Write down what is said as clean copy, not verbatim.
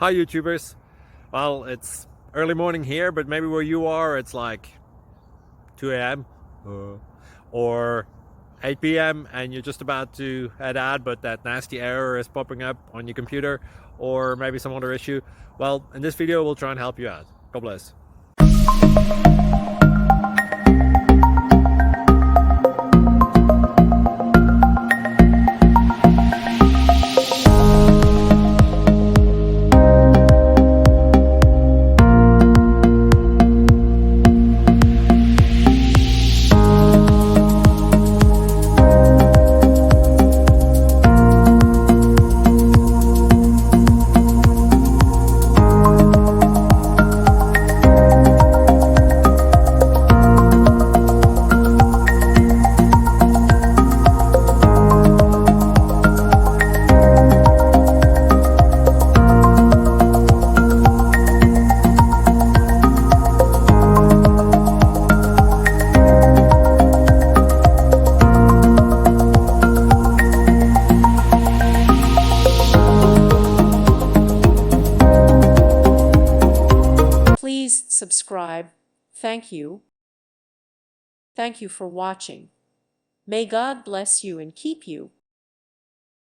Hi YouTubers. Well, it's early morning here, but maybe where you are it's like 2 a.m. or 8 p.m. and you're just about to head out, but that nasty error is popping up on your computer, or maybe some other issue. Well, in this video we'll try and help you out. God bless. Please subscribe. Thank you. Thank you for watching. May God bless you and keep you.